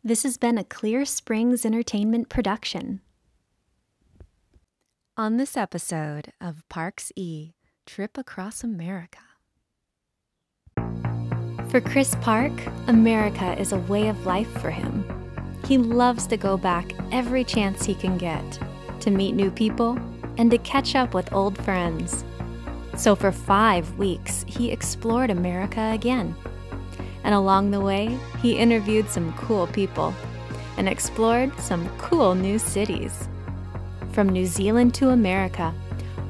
This has been a Clear Springs Entertainment production. On this episode of Parx-e Trip Across America. For Chris Parke, America is a way of life for him. He loves to go back every chance he can get, to meet new people and to catch up with old friends. So for 5 weeks, he explored America again. And along the way, he interviewed some cool people and explored some cool new cities. From New Zealand to America,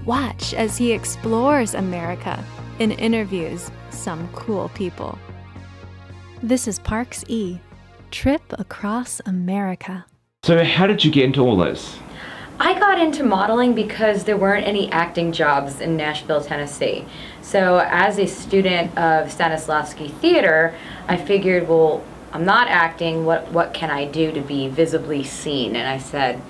watch as he explores America and interviews some cool people. This is Parx-e Trip Across America. So how did you get into all this? I got into modeling because there weren't any acting jobs in Nashville, Tennessee. So as a student of Stanislavski Theater, I figured, well, I'm not acting, what can I do to be visibly seen? And I said,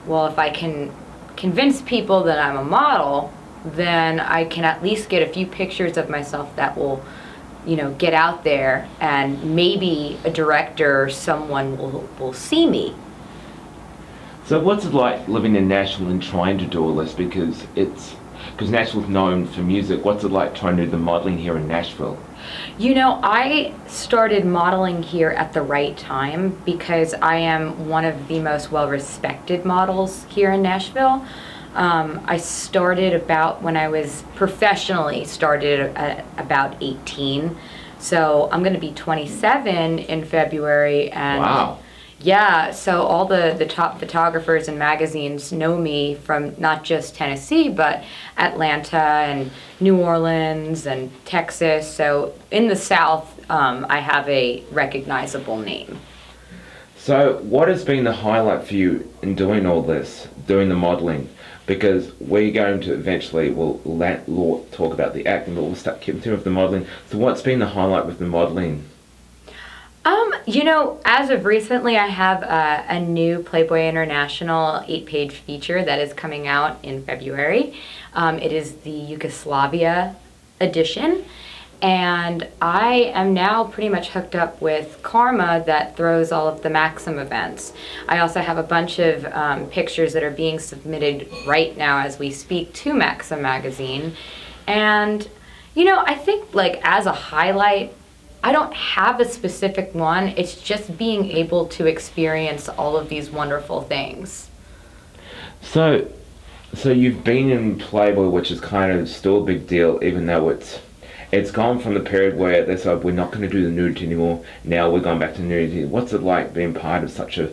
well, if I can convince people that I'm a model, then I can at least get a few pictures of myself that will, get out there, and maybe a director or someone will see me. So what's it like living in Nashville and trying to do all this? Because Nashville's known for music. What's it like trying to do the modeling here in Nashville? I started modeling here at the right time because I am one of the most well-respected models here in Nashville. I started when I was professionally started at about 18. So I'm going to be 27 in February. And wow. Yeah, so all the top photographers and magazines know me from not just Tennessee, but Atlanta and New Orleans and Texas. So in the South, I have a recognizable name. So what has been the highlight for you in doing all this, doing the modeling? Because we're going to eventually, we'll talk about the acting, but we'll start continuing with the modeling. So what's been the highlight with the modeling? As of recently, I have a new Playboy International 8-page feature that is coming out in February. It is the Yugoslavia edition, and I am now pretty much hooked up with Karma that throws all of the Maxim events. I also have a bunch of pictures that are being submitted right now as we speak to Maxim magazine. And, I think as a highlight, I don't have a specific one. It's just being able to experience all of these wonderful things. So you've been in Playboy, which is kind of still a big deal, even though it's gone from the period where they said we're not going to do the nudity anymore. Now we're going back to nudity. What's it like being part of such a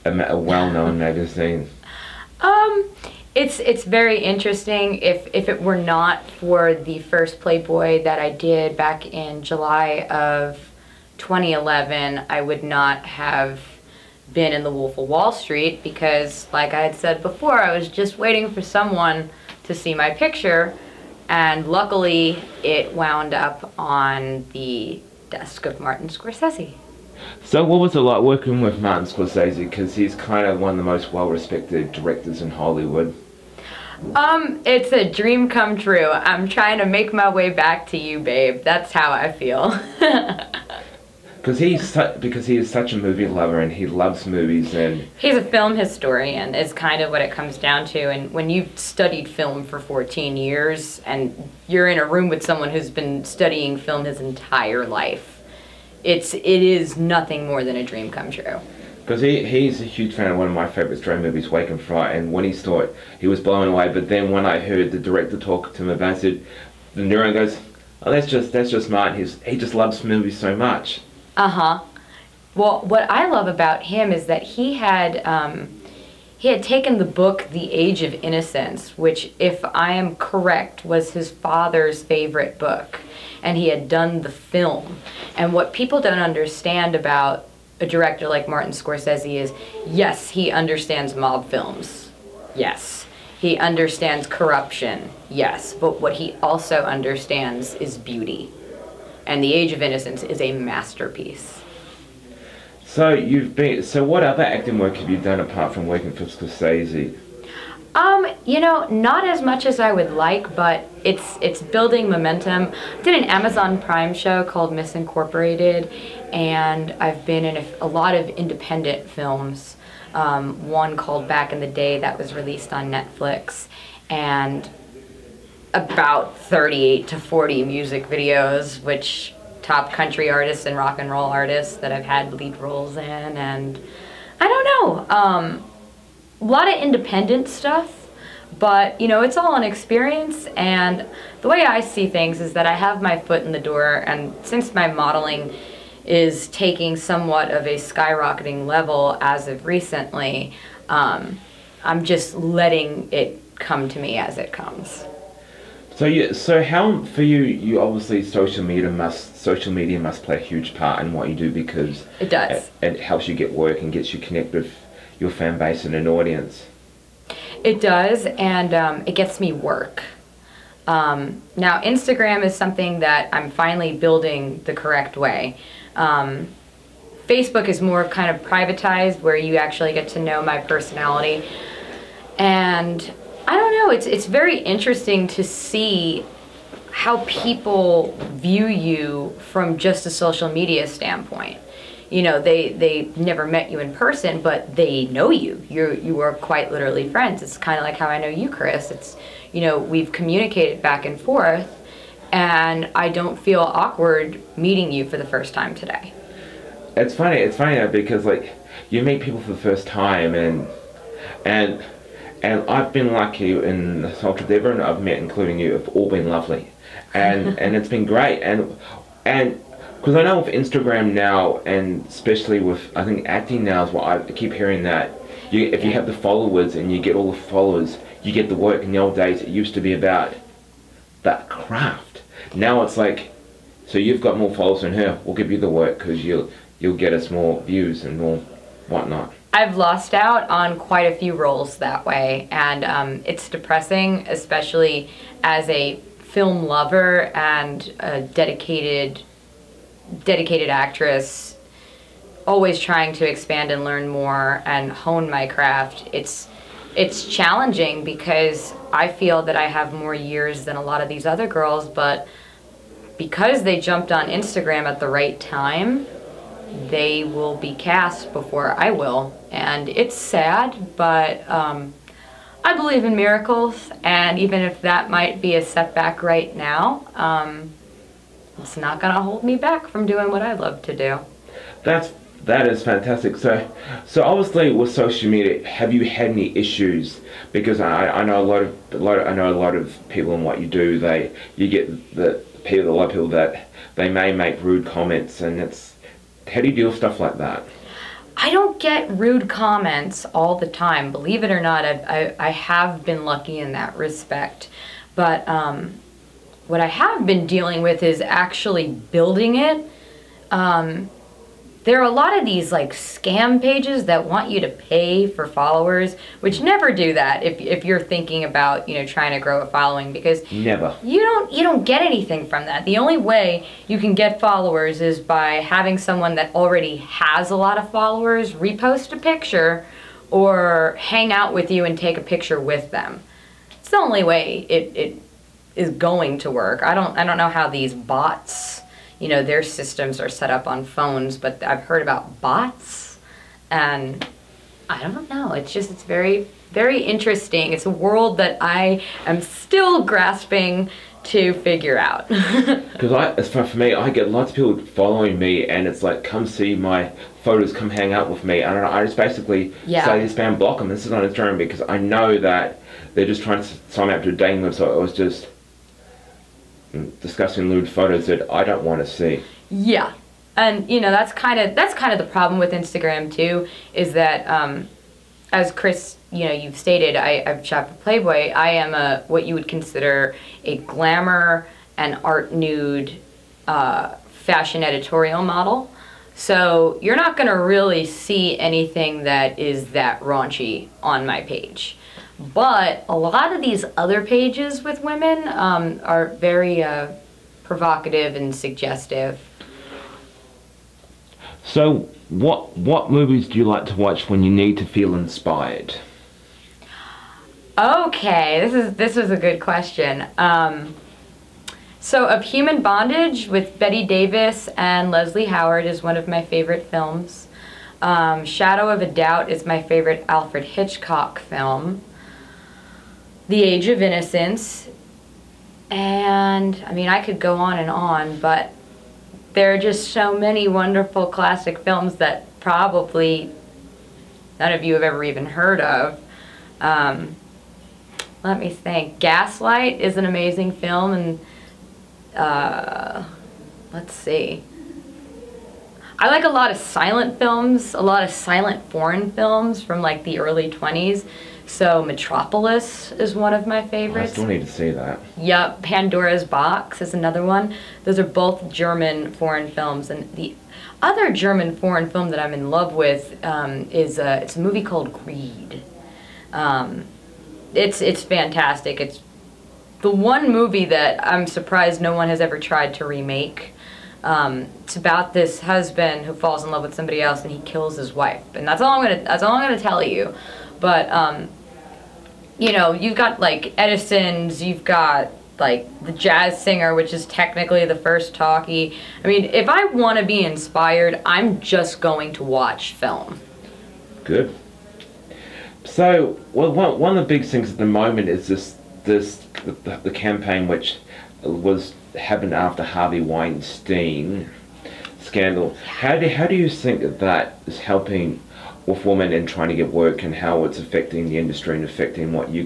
well-known magazine? It's very interesting. If it were not for the first Playboy that I did back in July of 2011, I would not have been in the Wolf of Wall Street because, like I had said before, I was just waiting for someone to see my picture, and luckily it wound up on the desk of Martin Scorsese. So what was it like working with Martin Scorsese? Because he's kind of one of the most well-respected directors in Hollywood. It's a dream come true. I'm trying to make my way back to you, babe. That's how I feel. Because he is such a movie lover and he loves movies, and he's a film historian is kind of what it comes down to. And when you've studied film for 14 years and you're in a room with someone who's been studying film his entire life, it is nothing more than a dream come true. Because he's a huge fan of one of my favourite Australian movies, Wake and Fright, and when he saw it, he was blown away. But then when I heard the director talk to him about it, said, the neuron goes, oh, that's just Martin. He just loves movies so much. Uh-huh. Well, what I love about him is that he had taken the book The Age of Innocence, which, if I am correct, was his father's favorite book, and he had done the film. And what people don't understand about a director like Martin Scorsese is, yes, he understands mob films. Yes. He understands corruption. Yes. But what he also understands is beauty. And The Age of Innocence is a masterpiece. So what other acting work have you done apart from working for Scorsese? You know, not as much as I would like, but it's building momentum. I did an Amazon Prime show called Misincorporated, and I've been in a lot of independent films. One called Back in the Day that was released on Netflix, and about 38 to 40 music videos, which top country artists and rock and roll artists that I've had lead roles in, and I don't know, a lot of independent stuff. But, you know, it's all an experience, and the way I see things is that I have my foot in the door, and since my modeling is taking somewhat of a skyrocketing level as of recently, I'm just letting it come to me as it comes. So how, for you, you obviously social media must play a huge part in what you do, because it does. It helps you get work and gets you connected with your fan base and an audience. It does, and it gets me work. Now, Instagram is something that I'm finally building the correct way. Facebook is more kind of privatized, where you actually get to know my personality. And I don't know, it's very interesting to see how people view you from just a social media standpoint. You know, they never met you in person, but they know you. You are quite literally friends. It's kind of like how I know you, Chris. It's, you know, we've communicated back and forth, and I don't feel awkward meeting you for the first time today. It's funny though, because like you meet people for the first time, and I've been lucky in the culture. Everyone I've met, including you, have all been lovely, and it's been great, and because I know with Instagram now, and especially with, I think, acting now is what I keep hearing, that if you have the followers and you get all the followers, you get the work. In the old days, it used to be about that craft. Now it's like, so you've got more followers than her, we'll give you the work because you'll get us more views and more whatnot. I've lost out on quite a few roles that way, and it's depressing, especially as a film lover and a dedicated actress, always trying to expand and learn more and hone my craft. It's challenging because I feel that I have more years than a lot of these other girls, but because they jumped on Instagram at the right time, they will be cast before I will. And it's sad, but I believe in miracles, and even if that might be a setback right now, it's not going to hold me back from doing what I love to do. That is fantastic. So obviously with social media, have you had any issues? Because I know a lot of people in what you do. You get a lot of people that they may make rude comments, and how do you deal with stuff like that? I don't get rude comments all the time. Believe it or not, I have been lucky in that respect. But what I have been dealing with is actually building it. There are a lot of these like scam pages that want you to pay for followers, which never do that if you're thinking about, you know, trying to grow a following, because never. You don't get anything from that. The only way you can get followers is by having someone that already has a lot of followers repost a picture or hang out with you and take a picture with them. It's the only way it is going to work. I don't know how these bots, you know, their systems are set up on phones, but I've heard about bots, and I don't know. It's very, very interesting. It's a world that I am still grasping to figure out. Because for me, I get lots of people following me, and it's like, come see my photos, come hang out with me. I don't know. I just basically say spam block them. This is on Instagram because I know that they're just trying to sign up to a dating website. It was just discussing lewd photos that I don't want to see. Yeah, and you know that's kind of the problem with Instagram too, is that as Chris, you know, you've stated, I've shot for Playboy. I am what you would consider a glamour and art nude fashion editorial model. So you're not going to really see anything that is that raunchy on my page. But a lot of these other pages with women are very provocative and suggestive. So what movies do you like to watch when you need to feel inspired? Okay, this is a good question. So Of Human Bondage with Bette Davis and Leslie Howard is one of my favorite films. Shadow of a Doubt is my favorite Alfred Hitchcock film. The Age of Innocence. And, I mean, I could go on, but there are just so many wonderful classic films that probably none of you have ever even heard of. Let me think. Gaslight is an amazing film, and let's see. I like a lot of silent films, a lot of silent foreign films from like the early 20s. So Metropolis is one of my favorites. I still need to see that. Yep, Pandora's Box is another one. Those are both German foreign films, and the other German foreign film that I'm in love with is it's a movie called Greed. It's fantastic. It's the one movie that I'm surprised no one has ever tried to remake. It's about this husband who falls in love with somebody else and he kills his wife, and that's all I'm gonna tell you. But you know, you've got like Edison's, you've got like The Jazz Singer, which is technically the first talkie. I mean, if I want to be inspired, I'm just going to watch film. Good. So, well, one of the big things at the moment is the campaign which happened after Harvey Weinstein scandal. How do you think that is helping with women and trying to get work, and how it's affecting the industry and affecting what you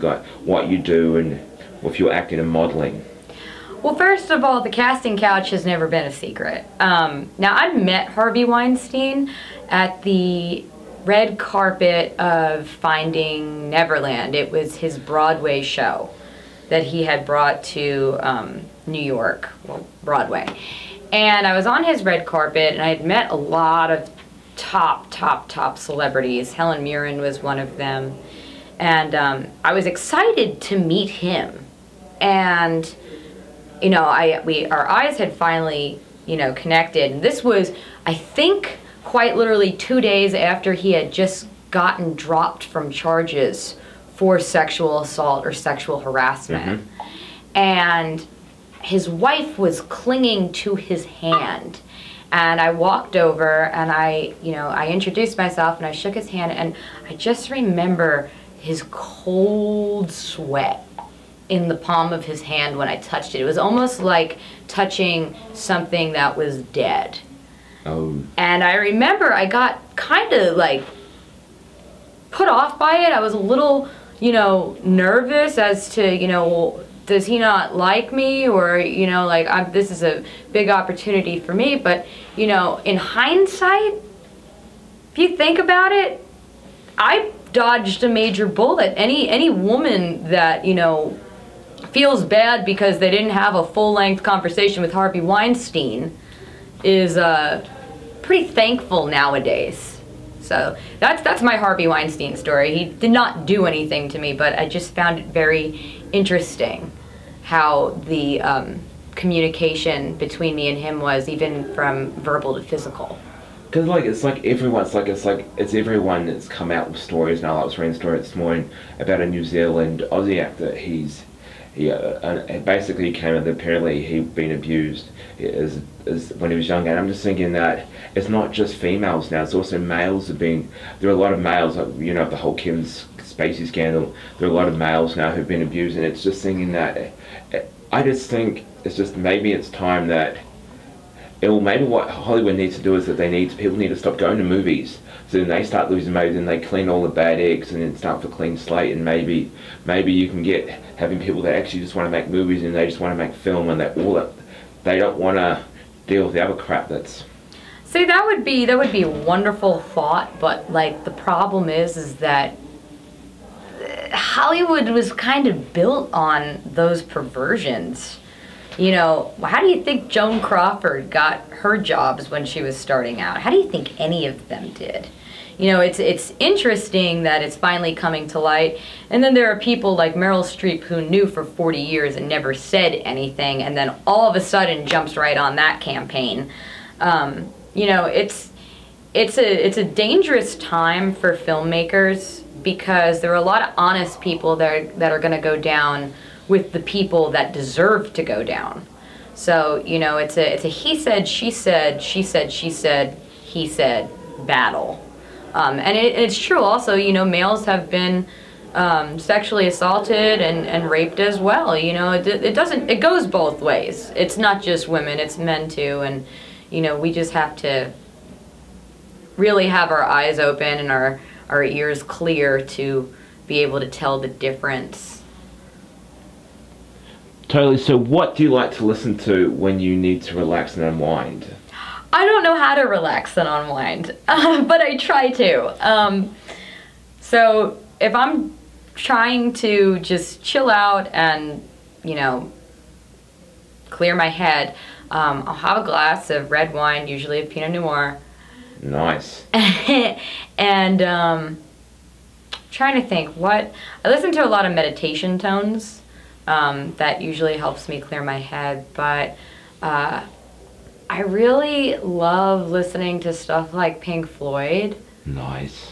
do, and with your acting and modeling? Well, first of all, the casting couch has never been a secret. Now, I met Harvey Weinstein at the red carpet of Finding Neverland. It was his Broadway show that he had brought to New York, well, Broadway. And I was on his red carpet, and I had met a lot of top celebrities. Helen Mirren was one of them. And I was excited to meet him. And, you know, our eyes had finally, you know, connected. And this was, I think, quite literally 2 days after he had just gotten dropped from charges for sexual assault or sexual harassment. Mm-hmm. And his wife was clinging to his hand. And I walked over and I introduced myself and I shook his hand, and I just remember his cold sweat in the palm of his hand when I touched it. It was almost like touching something that was dead. Oh. And I remember I got kind of like put off by it. I was a little, you know, nervous as to, you know, well, does he not like me, or, you know, like, this is a big opportunity for me. But, you know, in hindsight, if you think about it, I dodged a major bullet. Any woman that, you know, feels bad because they didn't have a full-length conversation with Harvey Weinstein is pretty thankful nowadays. So that's my Harvey Weinstein story. He did not do anything to me, but I just found it very interesting how the communication between me and him was, even from verbal to physical. Because it's everyone that's come out with stories now. I was reading a story this morning about a New Zealand Aussie actor. He basically came out that apparently he'd been abused as when he was younger. And I'm just thinking that it's not just females now, it's also males there are a lot of males, you know, the whole Kim Spacey scandal, there are a lot of males now who've been abused, and it's just thinking that, I just think it's just, maybe it's time that, maybe what Hollywood needs to do is that people need to stop going to movies. So then they start losing weight, and they clean all the bad eggs, and then start with a clean slate. And maybe you can get having people that actually just want to make movies, and they just want to make film, and they don't want to deal with the other crap that's. See, that would be a wonderful thought, but like the problem is that Hollywood was kind of built on those perversions. You know, how do you think Joan Crawford got her jobs when she was starting out? How do you think any of them did? You know, it's interesting that it's finally coming to light. And then there are people like Meryl Streep who knew for 40 years and never said anything, and then all of a sudden jumps right on that campaign. You know, it's a dangerous time for filmmakers because there are a lot of honest people that are going to go down with the people that deserve to go down. So, you know, it's a he said, she said, she said, she said, he said battle. And it's true also, you know, males have been sexually assaulted and raped as well. You know, it goes both ways. It's not just women, it's men too. And, you know, we just have to really have our eyes open and our ears clear to be able to tell the difference. Totally. So what do you like to listen to when you need to relax and unwind? I don't know how to relax and unwind, but I try to. So if I'm trying to just chill out and, you know, clear my head, I'll have a glass of red wine, usually a Pinot Noir. Nice. And trying to think I listen to a lot of meditation tones. That usually helps me clear my head, but I really love listening to stuff like Pink Floyd. Nice.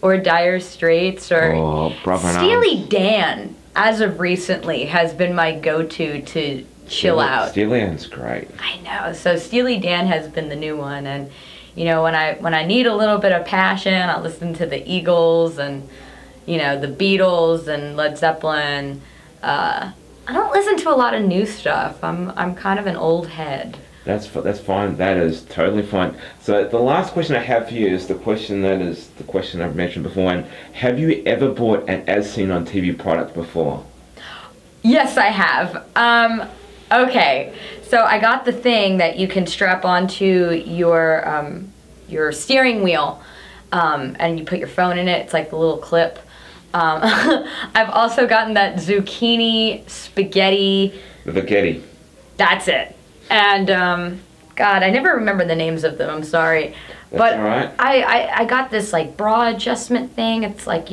Or Dire Straits, or Steely Dan, as of recently, has been my go-to to chill out. Steely Dan's great. I know. So Steely Dan has been the new one, and you know, when I need a little bit of passion, I listen to the Eagles and, you know, the Beatles and Led Zeppelin. I don't listen to a lot of new stuff. I'm kind of an old head. That's fine. That is totally fine. So the last question I have for you is the question I've mentioned before. And have you ever bought an as seen on TV product before? Yes, I have. Okay, so I got the thing that you can strap onto your steering wheel, and you put your phone in it. It's like the little clip. I've also gotten that zucchini spaghetti. The spaghetti. That's it. And God, I never remember the names of them. I'm sorry. That's all right. I got this like bra adjustment thing. It's like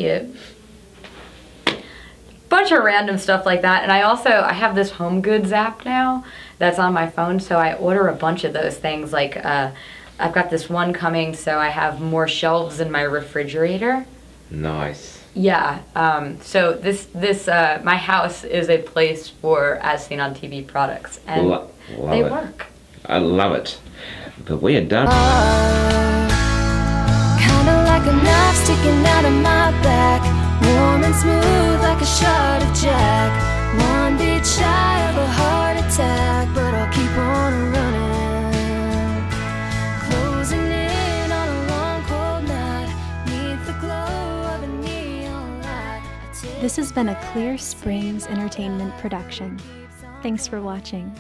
bunch of random stuff like that. And I have this Home Goods app now that's on my phone, so I order a bunch of those things. Like I've got this one coming, so I have more shelves in my refrigerator. Nice. Yeah. So this my house is a place for as seen on TV products, and they work. I love it. But we are done. Kinda like a knife sticking out of my back, warm and smooth like a shot of Jack. One beat shy of a heart attack, but I'll keep on running. Closing in on a long cold night, neath the glow of a neon light. This has been a Clear Springs Entertainment production. Thanks for watching.